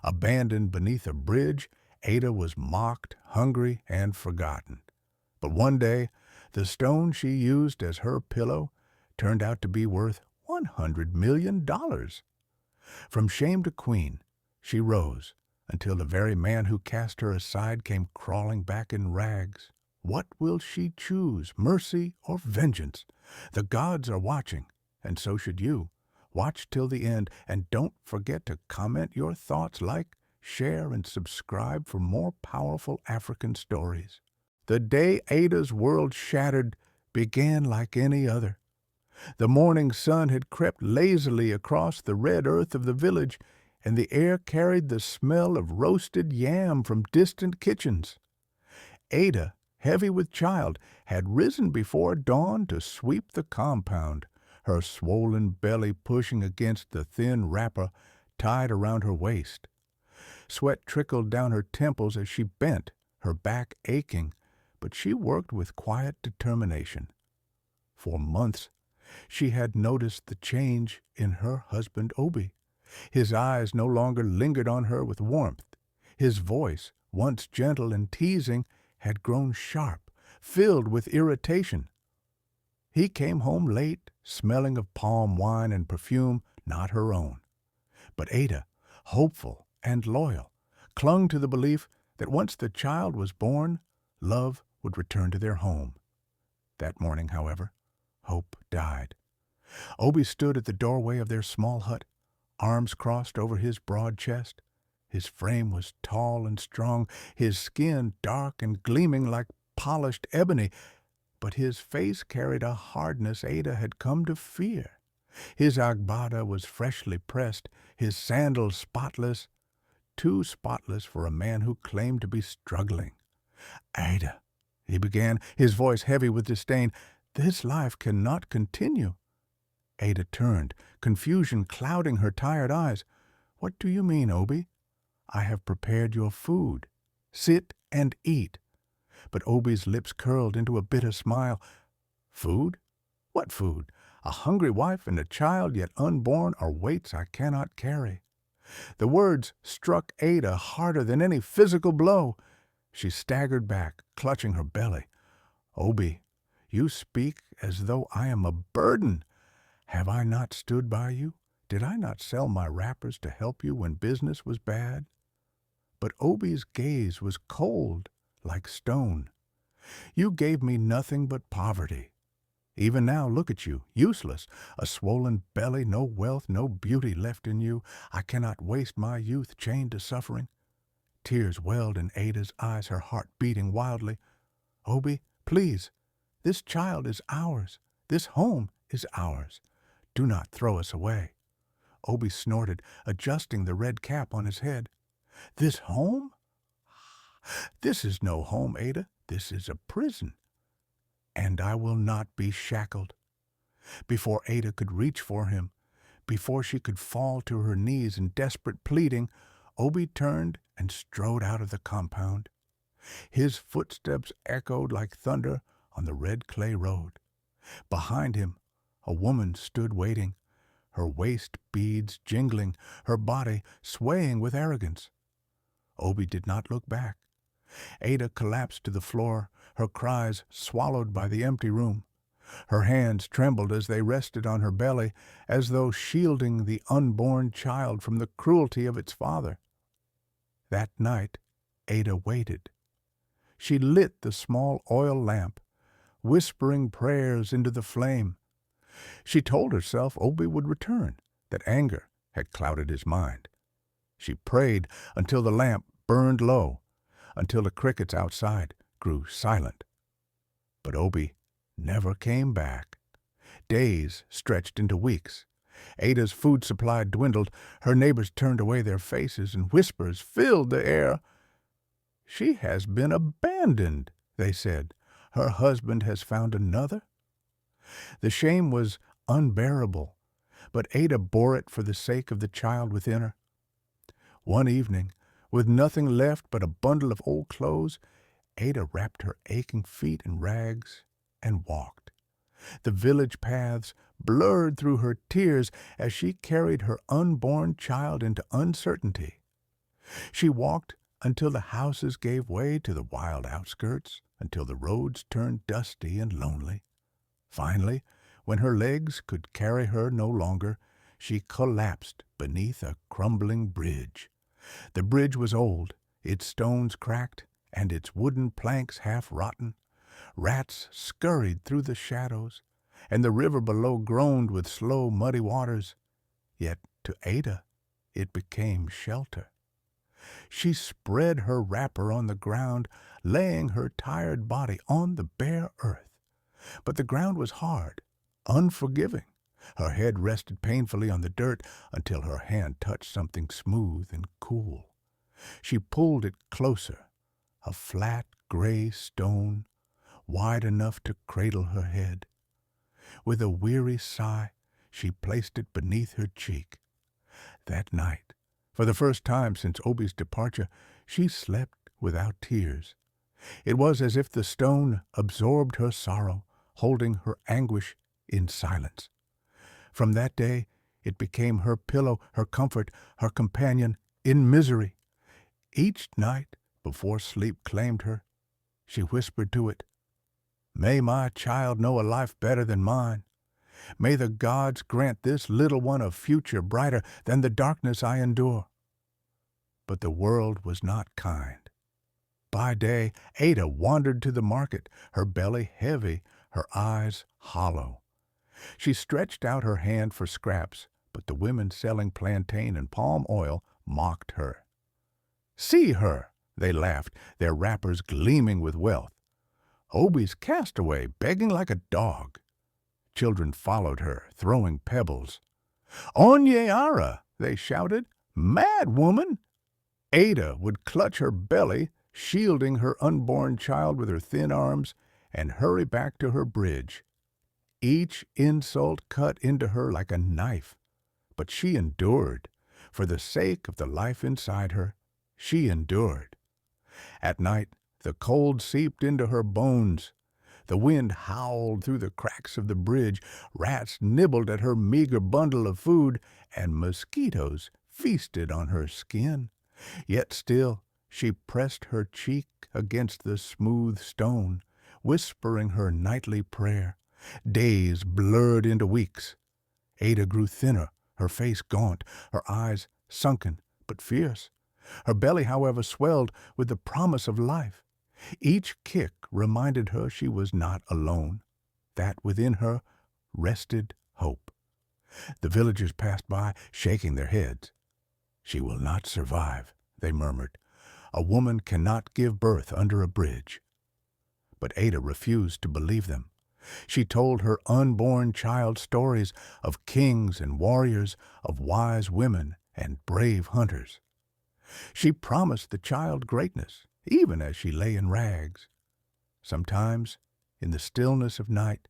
Abandoned beneath a bridge, Ada was mocked, hungry, and forgotten. But one day, the stone she used as her pillow turned out to be worth $100 million. From shame to queen, she rose until the very man who cast her aside came crawling back in rags. What will she choose, mercy or vengeance? The gods are watching, and so should you. Watch till the end, and don't forget to comment your thoughts, like, share, and subscribe for more powerful African stories. The day Ada's world shattered began like any other. The morning sun had crept lazily across the red earth of the village, and the air carried the smell of roasted yam from distant kitchens. Ada, heavy with child, had risen before dawn to sweep the compound, her swollen belly pushing against the thin wrapper tied around her waist. Sweat trickled down her temples as she bent, her back aching, but she worked with quiet determination. For months, she had noticed the change in her husband Obi. His eyes no longer lingered on her with warmth. His voice, once gentle and teasing, had grown sharp, filled with irritation. He came home late, smelling of palm wine and perfume not her own. But Ada, hopeful and loyal, clung to the belief that once the child was born, love would return to their home. That morning, however, hope died. Obi stood at the doorway of their small hut, arms crossed over his broad chest. His frame was tall and strong, his skin dark and gleaming like polished ebony, but his face carried a hardness Ada had come to fear. His agbada was freshly pressed, his sandals spotless, too spotless for a man who claimed to be struggling. "Ada," he began, his voice heavy with disdain, "this life cannot continue." Ada turned, confusion clouding her tired eyes. "What do you mean, Obi? I have prepared your food. Sit and eat." But Obi's lips curled into a bitter smile. "Food? What food? A hungry wife and a child yet unborn are weights I cannot carry." The words struck Ada harder than any physical blow. She staggered back, clutching her belly. "Obi, you speak as though I am a burden. Have I not stood by you? Did I not sell my wrappers to help you when business was bad?" But Obi's gaze was cold, like stone. "You gave me nothing but poverty. Even now, look at you, useless, a swollen belly, no wealth, no beauty left in you. I cannot waste my youth chained to suffering." Tears welled in Ada's eyes, her heart beating wildly. "Obi, please, this child is ours. This home is ours. Do not throw us away." Obi snorted, adjusting the red cap on his head. "This home? This is no home, Ada. This is a prison. And I will not be shackled." Before Ada could reach for him, before she could fall to her knees in desperate pleading, Obi turned and strode out of the compound. His footsteps echoed like thunder on the red clay road. Behind him, a woman stood waiting, her waist beads jingling, her body swaying with arrogance. Obi did not look back. Ada collapsed to the floor, her cries swallowed by the empty room. Her hands trembled as they rested on her belly, as though shielding the unborn child from the cruelty of its father. That night, Ada waited. She lit the small oil lamp, whispering prayers into the flame. She told herself Obi would return, that anger had clouded his mind. She prayed until the lamp burned low, until the crickets outside grew silent. But Obi never came back. Days stretched into weeks. Ada's food supply dwindled. Her neighbors turned away their faces, and whispers filled the air. "She has been abandoned," they said. "Her husband has found another." The shame was unbearable, but Ada bore it for the sake of the child within her. One evening, with nothing left but a bundle of old clothes, Ada wrapped her aching feet in rags and walked. The village paths blurred through her tears as she carried her unborn child into uncertainty. She walked until the houses gave way to the wild outskirts, until the roads turned dusty and lonely. Finally, when her legs could carry her no longer, she collapsed beneath a crumbling bridge. The bridge was old, its stones cracked, and its wooden planks half rotten. Rats scurried through the shadows, and the river below groaned with slow, muddy waters. Yet to Ada it became shelter. She spread her wrapper on the ground, laying her tired body on the bare earth. But the ground was hard, unforgiving. Her head rested painfully on the dirt until her hand touched something smooth and cool. She pulled it closer, a flat gray stone, wide enough to cradle her head. With a weary sigh, she placed it beneath her cheek. That night, for the first time since Obi's departure, she slept without tears. It was as if the stone absorbed her sorrow, holding her anguish in silence. From that day, it became her pillow, her comfort, her companion in misery. Each night, before sleep claimed her, she whispered to it, "May my child know a life better than mine. May the gods grant this little one a future brighter than the darkness I endure." But the world was not kind. By day, Ada wandered to the market, her belly heavy, her eyes hollow. She stretched out her hand for scraps, but the women selling plantain and palm oil mocked her. "See her," they laughed, their wrappers gleaming with wealth. "Obi's castaway, begging like a dog." Children followed her, throwing pebbles. "Onyara," they shouted, "mad woman." Ada would clutch her belly, shielding her unborn child with her thin arms, and hurry back to her bridge. Each insult cut into her like a knife, but she endured. For the sake of the life inside her, she endured. At night, the cold seeped into her bones. The wind howled through the cracks of the bridge, rats nibbled at her meager bundle of food, and mosquitoes feasted on her skin. Yet still she pressed her cheek against the smooth stone, whispering her nightly prayer. Days blurred into weeks. Ada grew thinner, her face gaunt, her eyes sunken but fierce. Her belly, however, swelled with the promise of life. Each kick reminded her she was not alone, that within her rested hope. The villagers passed by, shaking their heads. "She will not survive," they murmured. "A woman cannot give birth under a bridge." But Ada refused to believe them. She told her unborn child stories of kings and warriors, of wise women and brave hunters. She promised the child greatness, even as she lay in rags. Sometimes, in the stillness of night,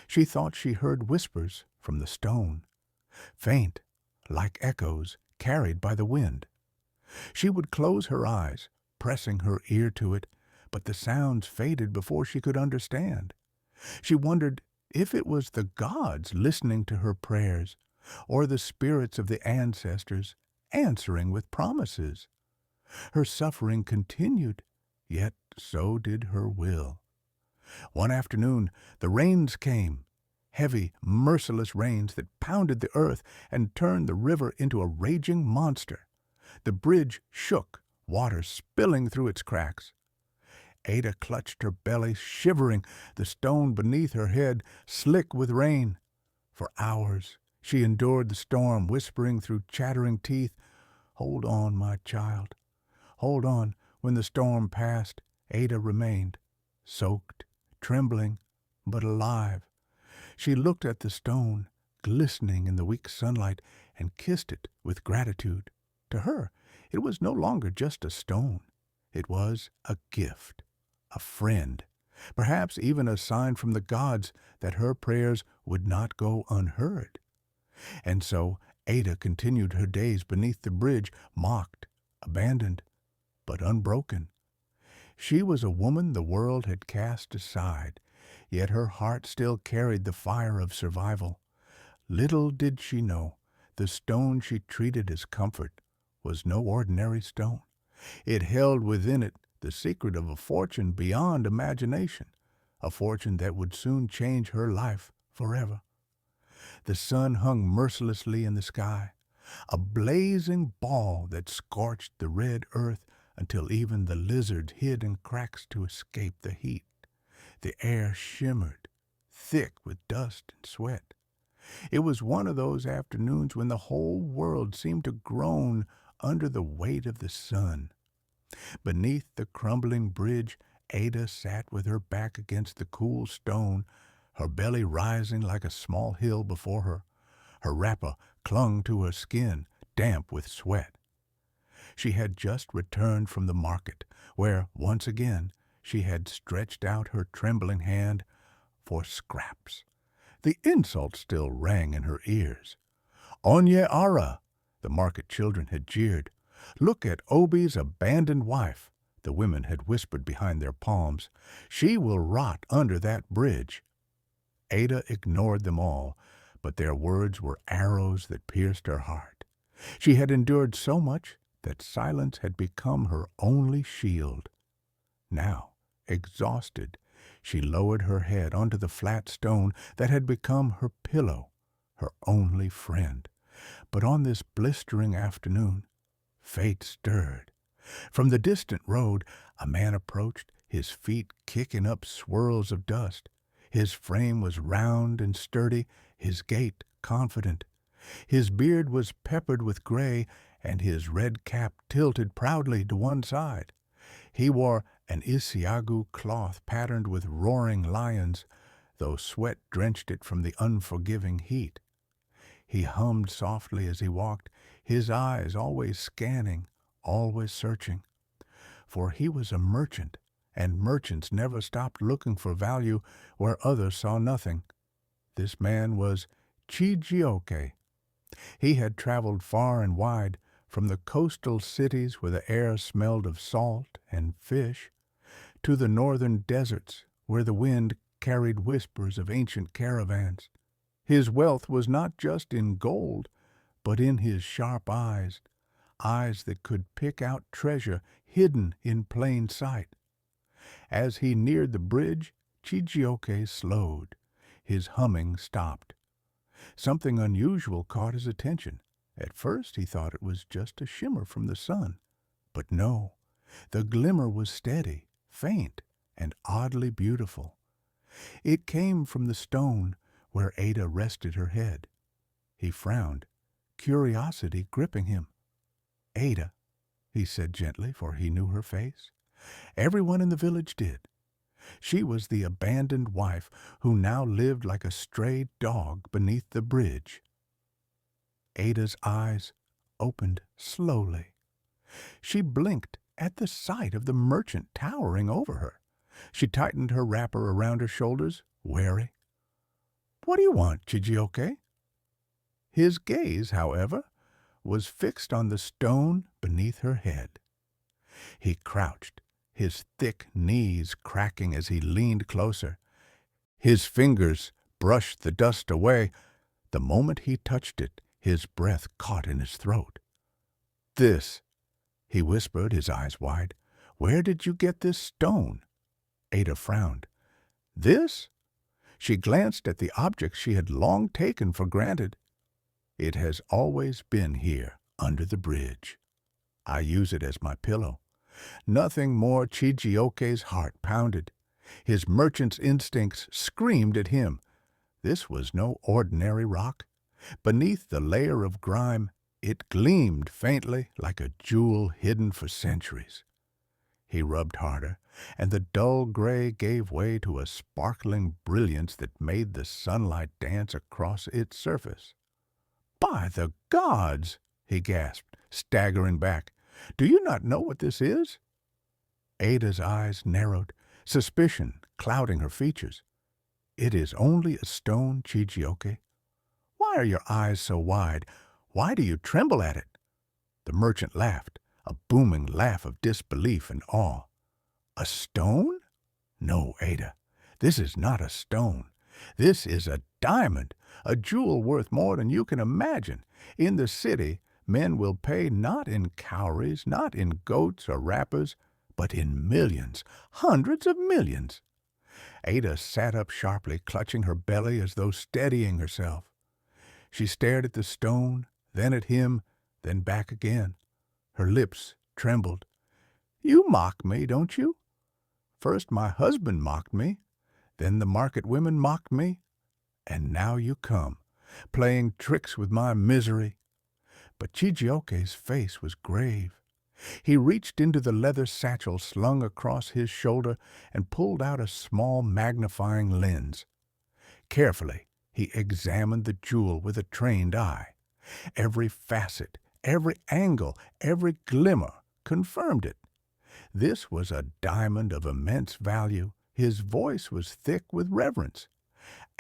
she thought she heard whispers from the stone, faint, like echoes carried by the wind. She would close her eyes, pressing her ear to it, but the sounds faded before she could understand. She wondered if it was the gods listening to her prayers, or the spirits of the ancestors answering with promises. Her suffering continued, yet so did her will. One afternoon, the rains came, heavy, merciless rains that pounded the earth and turned the river into a raging monster. The bridge shook, water spilling through its cracks. Ada clutched her belly, shivering, the stone beneath her head slick with rain. For hours she endured the storm, whispering through chattering teeth, "Hold on, my child. Hold on." When the storm passed, Ada remained, soaked, trembling, but alive. She looked at the stone, glistening in the weak sunlight, and kissed it with gratitude. To her, it was no longer just a stone. It was a gift, a friend, perhaps even a sign from the gods that her prayers would not go unheard. And so Ada continued her days beneath the bridge, mocked, abandoned, but unbroken. She was a woman the world had cast aside, yet her heart still carried the fire of survival. Little did she know, the stone she treated as comfort was no ordinary stone. It held within it the secret of a fortune beyond imagination, a fortune that would soon change her life forever. The sun hung mercilessly in the sky, a blazing ball that scorched the red earth until even the lizards hid in cracks to escape the heat. The air shimmered, thick with dust and sweat. It was one of those afternoons when the whole world seemed to groan under the weight of the sun. Beneath the crumbling bridge, Ada sat with her back against the cool stone, her belly rising like a small hill before her. Her wrapper clung to her skin, damp with sweat. She had just returned from the market, where, once again, she had stretched out her trembling hand for scraps. The insult still rang in her ears. "Onye ara," the market children had jeered. "Look at Obi's abandoned wife," the women had whispered behind their palms. "She will rot under that bridge." Ada ignored them all, but their words were arrows that pierced her heart. She had endured so much that silence had become her only shield. Now, exhausted, she lowered her head onto the flat stone that had become her pillow, her only friend. But on this blistering afternoon, fate stirred. From the distant road, a man approached, his feet kicking up swirls of dust. His frame was round and sturdy, his gait confident. His beard was peppered with gray, and his red cap tilted proudly to one side. He wore an Isiagu cloth patterned with roaring lions, though sweat drenched it from the unforgiving heat. He hummed softly as he walked, his eyes always scanning, always searching. For he was a merchant, and merchants never stopped looking for value where others saw nothing. This man was Chijioke. He had traveled far and wide, from the coastal cities where the air smelled of salt and fish, to the northern deserts where the wind carried whispers of ancient caravans. His wealth was not just in gold, but in his sharp eyes, eyes that could pick out treasure hidden in plain sight. As he neared the bridge, Chijioke slowed. His humming stopped. Something unusual caught his attention. At first he thought it was just a shimmer from the sun. But no, the glimmer was steady, faint, and oddly beautiful. It came from the stone where Ada rested her head. He frowned, curiosity gripping him. "Ada," he said gently, for he knew her face. Everyone in the village did. She was the abandoned wife who now lived like a stray dog beneath the bridge. Ada's eyes opened slowly. She blinked at the sight of the merchant towering over her. She tightened her wrapper around her shoulders, wary. "What do you want, Chijioke?" His gaze, however, was fixed on the stone beneath her head. He crouched, his thick knees cracking as he leaned closer. His fingers brushed the dust away. The moment he touched it, his breath caught in his throat. "This," he whispered, his eyes wide. "Where did you get this stone?" Ada frowned. "This?" She glanced at the object she had long taken for granted. "It has always been here, under the bridge. I use it as my pillow." Nothing more. Chijioke's heart pounded. His merchant's instincts screamed at him. This was no ordinary rock. Beneath the layer of grime, it gleamed faintly like a jewel hidden for centuries. He rubbed harder, and the dull gray gave way to a sparkling brilliance that made the sunlight dance across its surface. "By the gods!" he gasped, staggering back. "Do you not know what this is?" Ada's eyes narrowed, suspicion clouding her features. "It is only a stone, Chijioke. Why are your eyes so wide? Why do you tremble at it?" The merchant laughed, a booming laugh of disbelief and awe. "A stone? No, Ada, this is not a stone. This is a diamond, a jewel worth more than you can imagine. In the city, men will pay not in cowries, not in goats or wrappers, but in millions, hundreds of millions. Ada sat up sharply, clutching her belly as though steadying herself. She stared at the stone, then at him, then back again. Her lips trembled. "You mock me, don't you? First my husband mocked me, then the market women mocked me, and now you come, playing tricks with my misery." But Chijioke's face was grave. He reached into the leather satchel slung across his shoulder and pulled out a small magnifying lens. Carefully, he examined the jewel with a trained eye. Every facet, every angle, every glimmer confirmed it. This was a diamond of immense value. His voice was thick with reverence.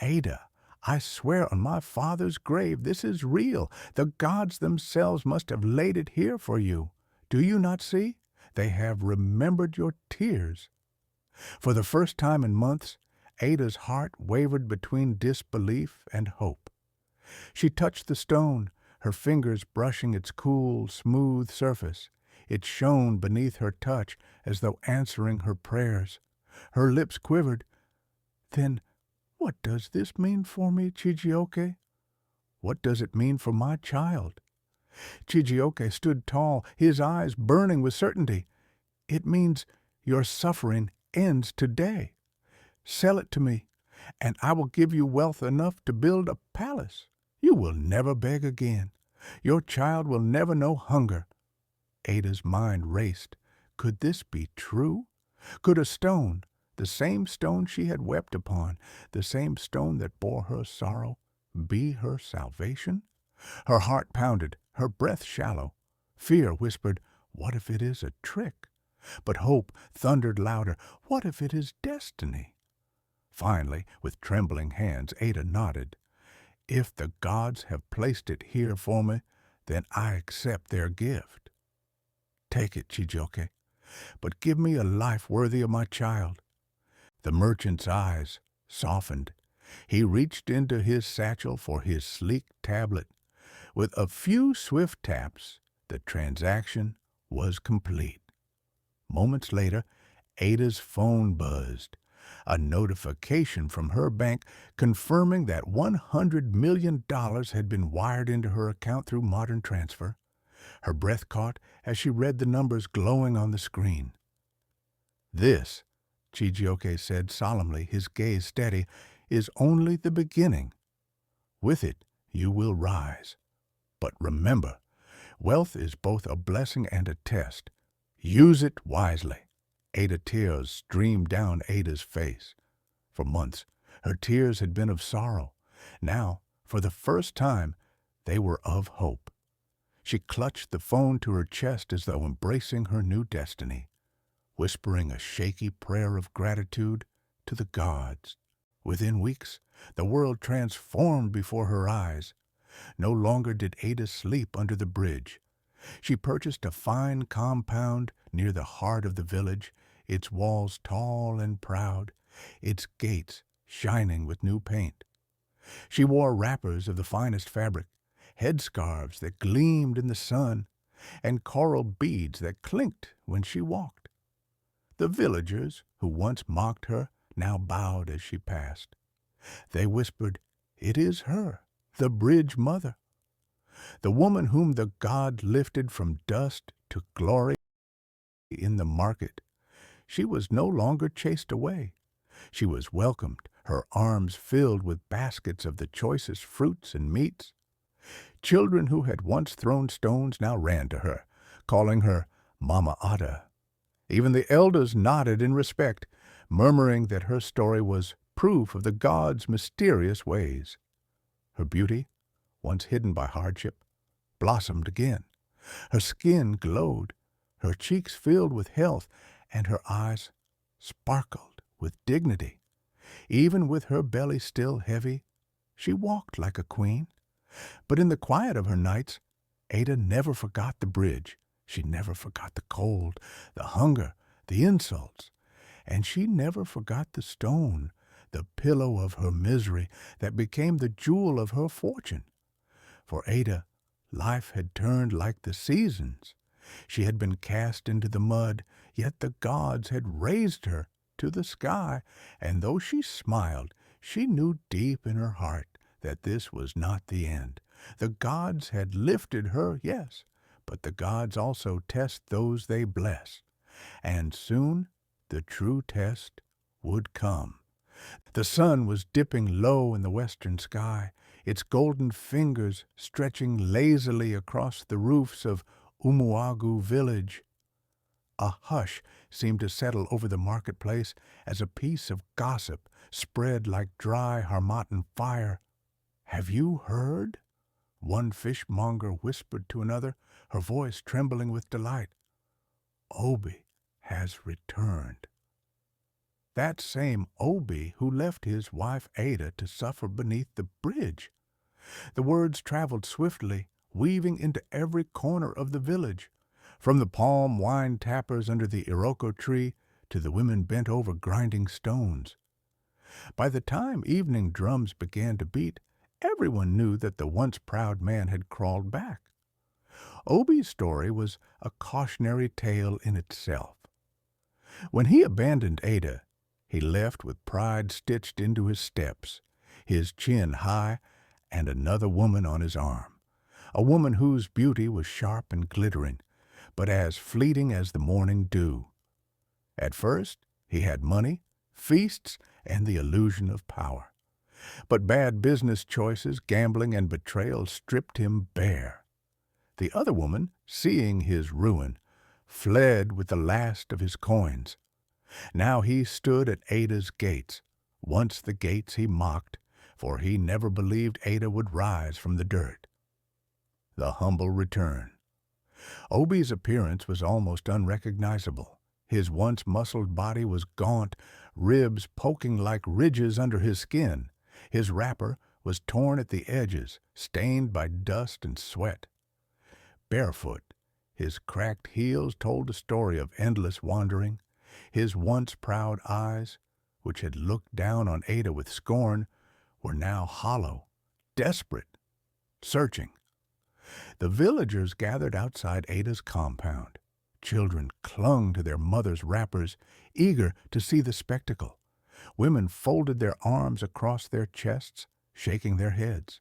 "Ada, I swear on my father's grave this is real. The gods themselves must have laid it here for you. Do you not see? They have remembered your tears." For the first time in months, Ada's heart wavered between disbelief and hope. She touched the stone, her fingers brushing its cool, smooth surface. It shone beneath her touch as though answering her prayers. Her lips quivered. "Then what does this mean for me, Chijioke? What does it mean for my child?" Chijioke stood tall, his eyes burning with certainty. "It means your suffering ends today. Sell it to me, and I will give you wealth enough to build a palace. You will never beg again. Your child will never know hunger." Ada's mind raced. Could this be true? Could a stone, the same stone she had wept upon, the same stone that bore her sorrow, be her salvation? Her heart pounded, her breath shallow. Fear whispered, "What if it is a trick?" But hope thundered louder, "What if it is destiny?" Finally, with trembling hands, Ada nodded. "If the gods have placed it here for me, then I accept their gift. Take it, Chijioke, but give me a life worthy of my child." The merchant's eyes softened. He reached into his satchel for his sleek tablet. With a few swift taps, the transaction was complete. Moments later, Ada's phone buzzed. A notification from her bank confirming that $100 million had been wired into her account through modern transfer. Her breath caught as she read the numbers glowing on the screen. "This," Chijioke said solemnly, his gaze steady, "is only the beginning. With it, you will rise. But remember, wealth is both a blessing and a test. Use it wisely." Tears streamed down Ada's face. For months, her tears had been of sorrow. Now, for the first time, they were of hope. She clutched the phone to her chest as though embracing her new destiny, whispering a shaky prayer of gratitude to the gods. Within weeks, the world transformed before her eyes. No longer did Ada sleep under the bridge. She purchased a fine compound near the heart of the village, its walls tall and proud, its gates shining with new paint. She wore wrappers of the finest fabric, headscarves that gleamed in the sun, and coral beads that clinked when she walked. The villagers, who once mocked her, now bowed as she passed. They whispered, "It is her, the bridge mother, the woman whom the god lifted from dust to glory in the market." She was no longer chased away. She was welcomed, her arms filled with baskets of the choicest fruits and meats. Children who had once thrown stones now ran to her, calling her Mama Ada. Even the elders nodded in respect, murmuring that her story was proof of the gods' mysterious ways. Her beauty, once hidden by hardship, blossomed again. Her skin glowed, her cheeks filled with health, and her eyes sparkled with dignity. Even with her belly still heavy, she walked like a queen. But in the quiet of her nights, Ada never forgot the bridge. She never forgot the cold, the hunger, the insults. And she never forgot the stone, the pillow of her misery that became the jewel of her fortune. For Ada Life had turned like the seasons. She had been cast into the mud, yet the gods had raised her to the sky, and though she smiled, she knew deep in her heart that this was not the end. The gods had lifted her, yes, but the gods also test those they bless, and soon the true test would come. The sun was dipping low in the western sky, its golden fingers stretching lazily across the roofs of Umuagu village. A hush seemed to settle over the marketplace as a piece of gossip spread like dry harmattan fire. "Have you heard?" one fishmonger whispered to another, her voice trembling with delight. "Obi has returned." That same Obi who left his wife Ada to suffer beneath the bridge. The words traveled swiftly, weaving into every corner of the village, from the palm wine tappers under the iroko tree to the women bent over grinding stones. By the time evening drums began to beat, everyone knew that the once proud man had crawled back. Obi's story was a cautionary tale in itself. When he abandoned Ada, he left with pride stitched into his steps, his chin high, and another woman on his arm, a woman whose beauty was sharp and glittering, but as fleeting as the morning dew. At first, he had money, feasts, and the illusion of power. But bad business choices, gambling, and betrayal stripped him bare. The other woman, seeing his ruin, fled with the last of his coins. Now he stood at Ada's gates, once the gates he mocked, for he never believed Ada would rise from the dirt. The humble return. Obi's appearance was almost unrecognizable. His once muscled body was gaunt, ribs poking like ridges under his skin. His wrapper was torn at the edges, stained by dust and sweat. Barefoot, his cracked heels told a story of endless wandering. His once proud eyes, which had looked down on Ada with scorn, were now hollow, desperate, searching. The villagers gathered outside Ada's compound. Children clung to their mothers' wrappers, eager to see the spectacle. Women folded their arms across their chests, shaking their heads.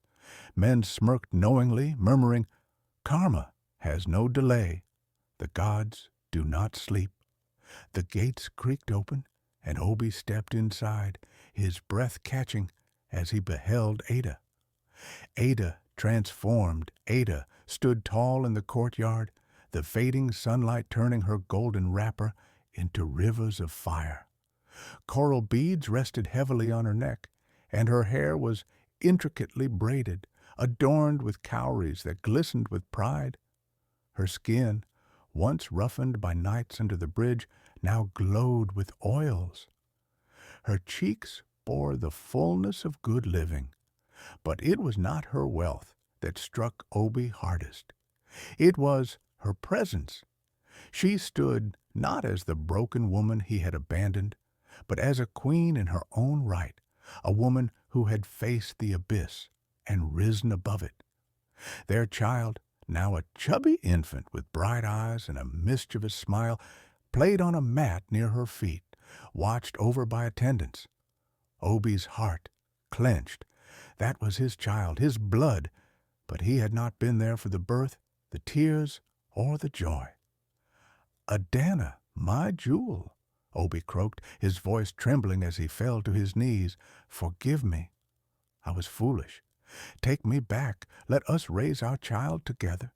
Men smirked knowingly, murmuring, "Karma has no delay. The gods do not sleep." The gates creaked open, and Obi stepped inside, his breath catching as he beheld Ada. Ada, transformed, Ada stood tall in the courtyard, the fading sunlight turning her golden wrapper into rivers of fire. Coral beads rested heavily on her neck, and her hair was intricately braided, adorned with cowries that glistened with pride. Her skin, once roughened by nights under the bridge, now glowed with oils. Her cheeks bore the fullness of good living, but it was not her wealth that struck Obi hardest. It was her presence. She stood not as the broken woman he had abandoned, but as a queen in her own right, a woman who had faced the abyss and risen above it. Their child, now a chubby infant with bright eyes and a mischievous smile, played on a mat near her feet, watched over by attendants. Obi's heart clenched. That was his child, his blood, but he had not been there for the birth, the tears, or the joy. "Adana, my jewel," Obi croaked, his voice trembling as he fell to his knees. "Forgive me. I was foolish. Take me back. Let us raise our child together."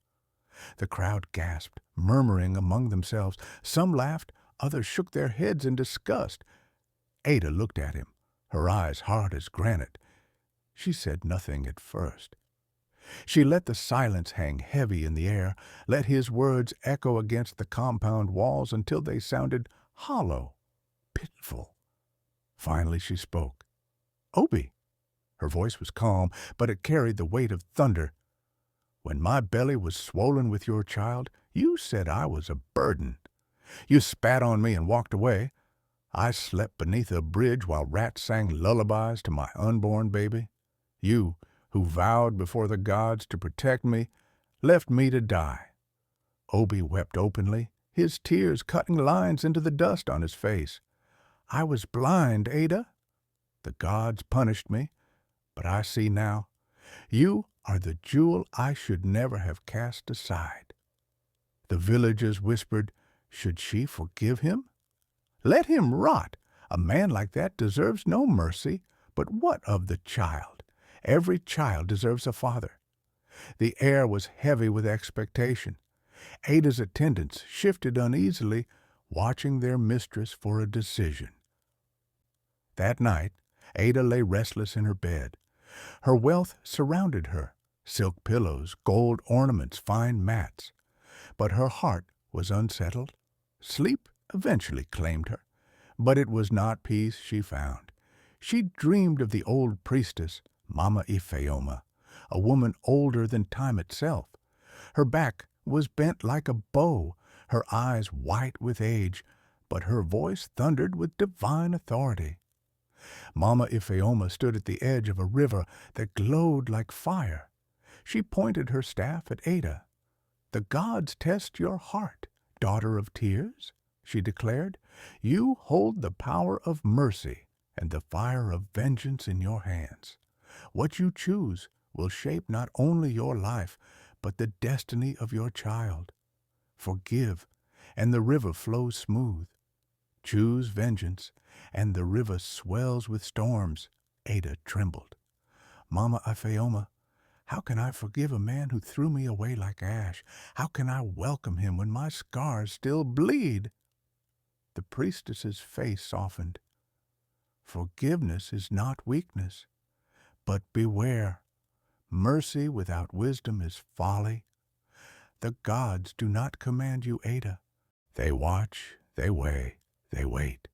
The crowd gasped, murmuring among themselves. Some laughed, others shook their heads in disgust. Ada looked at him, her eyes hard as granite. She said nothing at first. She let the silence hang heavy in the air, let his words echo against the compound walls until they sounded hollow, pitiful. Finally she spoke. "Obi." Her voice was calm, but it carried the weight of thunder. "When my belly was swollen with your child, you said I was a burden. You spat on me and walked away. I slept beneath a bridge while rats sang lullabies to my unborn baby. You, who vowed before the gods to protect me, left me to die." Obi wept openly, his tears cutting lines into the dust on his face. "I was blind, Ada. The gods punished me, but I see now. You are the jewel I should never have cast aside." The villagers whispered, "Should she forgive him? Let him rot. A man like that deserves no mercy. But what of the child? Every child deserves a father." The air was heavy with expectation. Ada's attendants shifted uneasily, watching their mistress for a decision. That night, Ada lay restless in her bed. Her wealth surrounded her, silk pillows, gold ornaments, fine mats. But her heart was unsettled. Sleep eventually claimed her, but it was not peace she found. She dreamed of the old priestess, Mama Ifeoma, a woman older than time itself. Her back was bent like a bow, her eyes white with age, but her voice thundered with divine authority. Mama Ifeoma stood at the edge of a river that glowed like fire. She pointed her staff at Ada. "The gods test your heart, daughter of tears," she declared. "You hold the power of mercy and the fire of vengeance in your hands. What you choose will shape not only your life, but the destiny of your child. Forgive, and the river flows smooth. Choose vengeance, and the river swells with storms." Ada trembled. "Mama Ifeoma, how can I forgive a man who threw me away like ash? How can I welcome him when my scars still bleed?" The priestess's face softened. "Forgiveness is not weakness, but beware. Mercy without wisdom is folly. The gods do not command you, Ada. They watch, they weigh, they wait.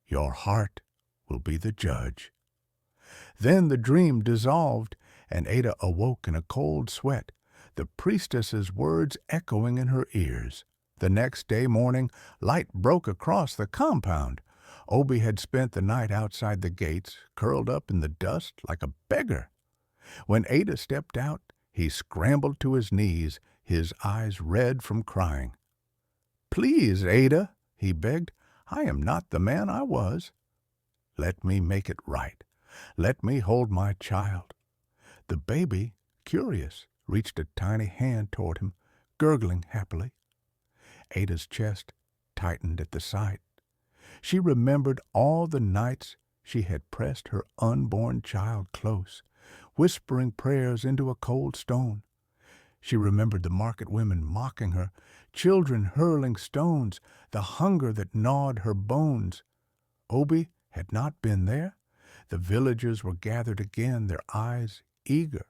Your heart will be the judge." Then the dream dissolved, and Ada awoke in a cold sweat, the priestess's words echoing in her ears. The next day morning, light broke across the compound. Obi had spent the night outside the gates, curled up in the dust like a beggar. When Ada stepped out, he scrambled to his knees, his eyes red from crying. "Please, Ada," he begged, "I am not the man I was. Let me make it right. Let me hold my child." The baby, curious, reached a tiny hand toward him, gurgling happily. Ada's chest tightened at the sight. She remembered all the nights she had pressed her unborn child close, whispering prayers into a cold stone. She remembered the market women mocking her, children hurling stones, the hunger that gnawed her bones. Obi had not been there. The villagers were gathered again, their eyes eager.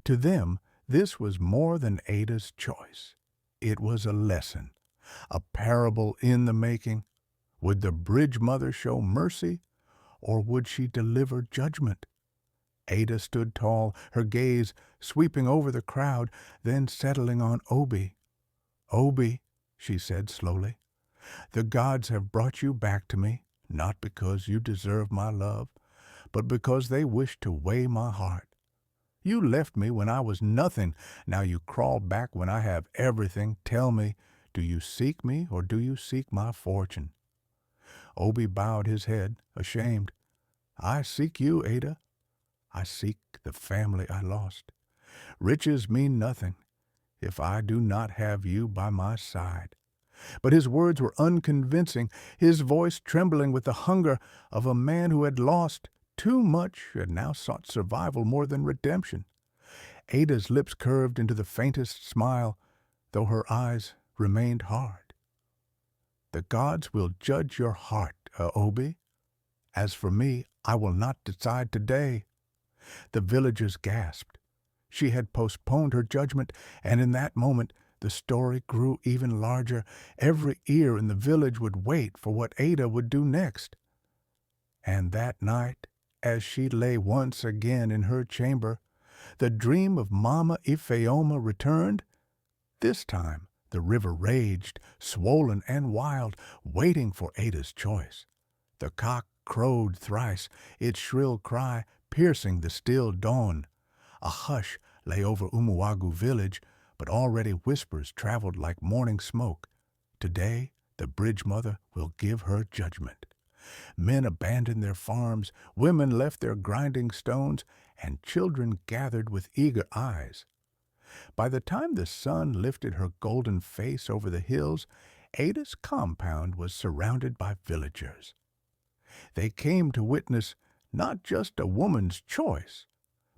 To them, this was more than Ada's choice. It was a lesson, a parable in the making. Would the bridge mother show mercy, or would she deliver judgment? Ada stood tall, her gaze sweeping over the crowd, then settling on Obi. "Obi," she said slowly, "the gods have brought you back to me, not because you deserve my love, but because they wish to weigh my heart. You left me when I was nothing. Now you crawl back when I have everything. Tell me, do you seek me or do you seek my fortune?" Obi bowed his head, ashamed. "I seek you, Ada. I seek the family I lost. Riches mean nothing if I do not have you by my side." But his words were unconvincing, his voice trembling with the hunger of a man who had lost too much and now sought survival more than redemption. Ada's lips curved into the faintest smile, though her eyes remained hard. "The gods will judge your heart, Obi. As for me, I will not decide today." The villagers gasped. She had postponed her judgment, and in that moment the story grew even larger. Every ear in the village would wait for what Ada would do next. And that night, as she lay once again in her chamber, the dream of Mama Ifeoma returned. This time the river raged, swollen and wild, waiting for Ada's choice. The cock crowed thrice, its shrill cry piercing the still dawn. A hush lay over Umuagu village, but already whispers traveled like morning smoke. Today, the bridge mother will give her judgment. Men abandoned their farms, women left their grinding stones, and children gathered with eager eyes. By the time the sun lifted her golden face over the hills, Ada's compound was surrounded by villagers. They came to witness not just a woman's choice,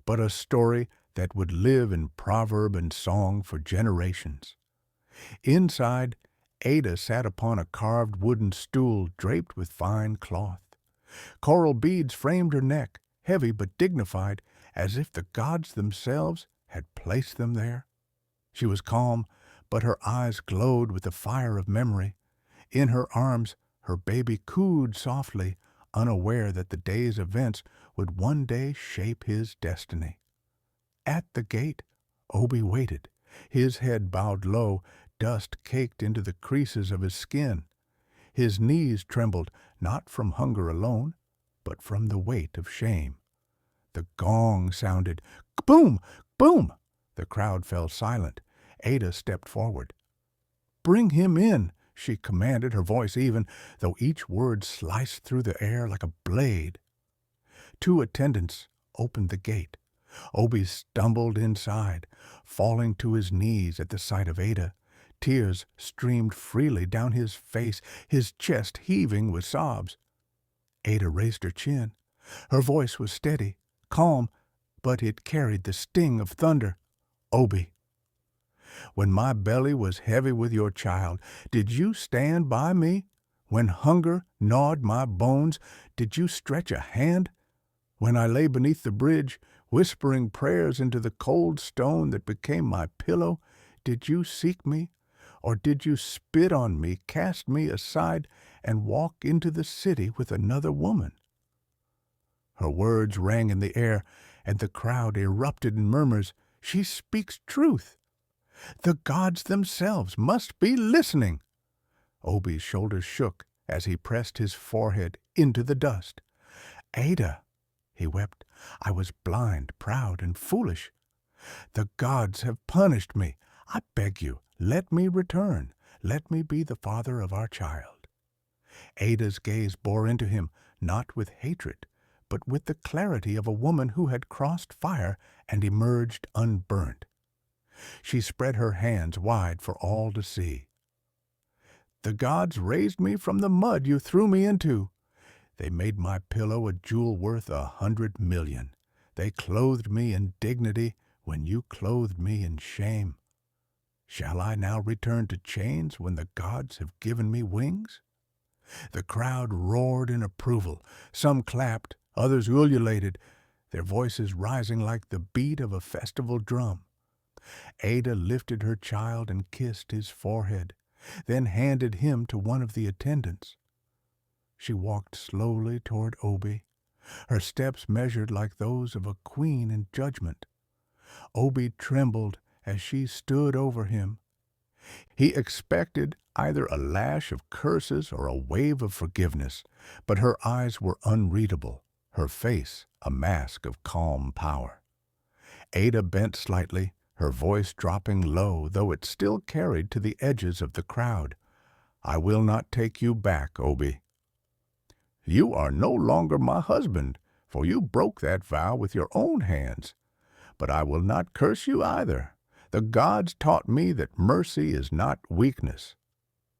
but a story that would live in proverb and song for generations. Inside, Ada sat upon a carved wooden stool draped with fine cloth. Coral beads framed her neck, heavy but dignified, as if the gods themselves had placed them there. She was calm, but her eyes glowed with the fire of memory. In her arms, her baby cooed softly, unaware that the day's events would one day shape his destiny. At the gate, Obi waited, his head bowed low, dust caked into the creases of his skin. His knees trembled, not from hunger alone, but from the weight of shame. The gong sounded, boom, boom. The crowd fell silent. Ada stepped forward. "Bring him in," she commanded, her voice even, though each word sliced through the air like a blade. Two attendants opened the gate. Obi stumbled inside, falling to his knees at the sight of Ada. Tears streamed freely down his face, his chest heaving with sobs. Ada raised her chin. Her voice was steady, calm, but it carried the sting of thunder. "Obi, when my belly was heavy with your child, did you stand by me? When hunger gnawed my bones, did you stretch a hand? When I lay beneath the bridge, whispering prayers into the cold stone that became my pillow, did you seek me? Or did you spit on me, cast me aside, and walk into the city with another woman?" Her words rang in the air, and the crowd erupted in murmurs. She speaks truth. The gods themselves must be listening. Obi's shoulders shook as he pressed his forehead into the dust. "Ada," he wept, "I was blind, proud, and foolish. The gods have punished me. I beg you, let me return. Let me be the father of our child." Ada's gaze bore into him, not with hatred, but with the clarity of a woman who had crossed fire and emerged unburnt. She spread her hands wide for all to see. "The gods raised me from the mud you threw me into. They made my pillow a jewel worth 100 million. They clothed me in dignity when you clothed me in shame. Shall I now return to chains when the gods have given me wings?" The crowd roared in approval. Some clapped, others ululated, their voices rising like the beat of a festival drum. Ada lifted her child and kissed his forehead, then handed him to one of the attendants. She walked slowly toward Obi, her steps measured like those of a queen in judgment. Obi trembled as she stood over him. He expected either a lash of curses or a wave of forgiveness, but her eyes were unreadable, her face a mask of calm power. Ada bent slightly, her voice dropping low, though it still carried to the edges of the crowd. "I will not take you back, Obi. You are no longer my husband, for you broke that vow with your own hands. But I will not curse you either. The gods taught me that mercy is not weakness."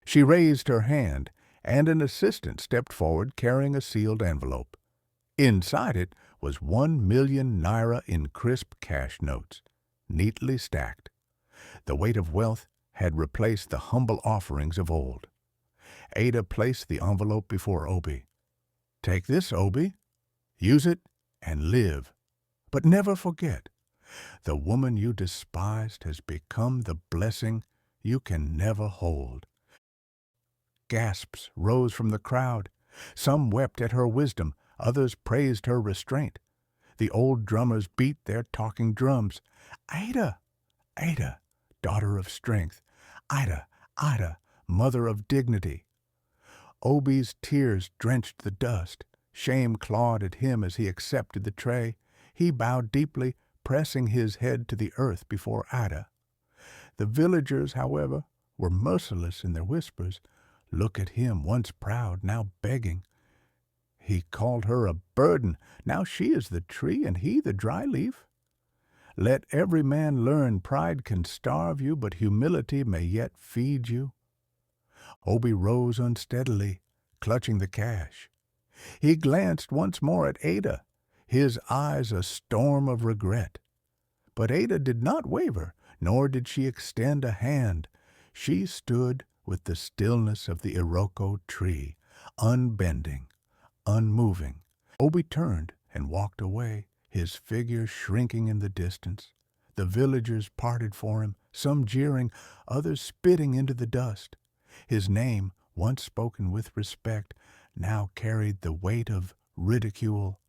She raised her hand, and an assistant stepped forward carrying a sealed envelope. Inside it was 1,000,000 naira in crisp cash notes, neatly stacked. The weight of wealth had replaced the humble offerings of old. Ada placed the envelope before Obi. "Take this, Obi. Use it and live. But never forget, the woman you despised has become the blessing you can never hold." Gasps rose from the crowd. Some wept at her wisdom, others praised her restraint. The old drummers beat their talking drums. "Ada! Ada, daughter of strength! Ada! Ada, mother of dignity!" Obi's tears drenched the dust. Shame clawed at him as he accepted the tray. He bowed deeply, pressing his head to the earth before Ada. The villagers, however, were merciless in their whispers. Look at him, once proud, now begging. He called her a burden. Now she is the tree and he the dry leaf. Let every man learn pride can starve you, but humility may yet feed you. Obie rose unsteadily, clutching the cash. He glanced once more at Ada, his eyes a storm of regret. But Ada did not waver, nor did she extend a hand. She stood with the stillness of the Iroko tree, unbending, unmoving. Obie turned and walked away, his figure shrinking in the distance. The villagers parted for him, some jeering, others spitting into the dust. His name, once spoken with respect, now carried the weight of ridicule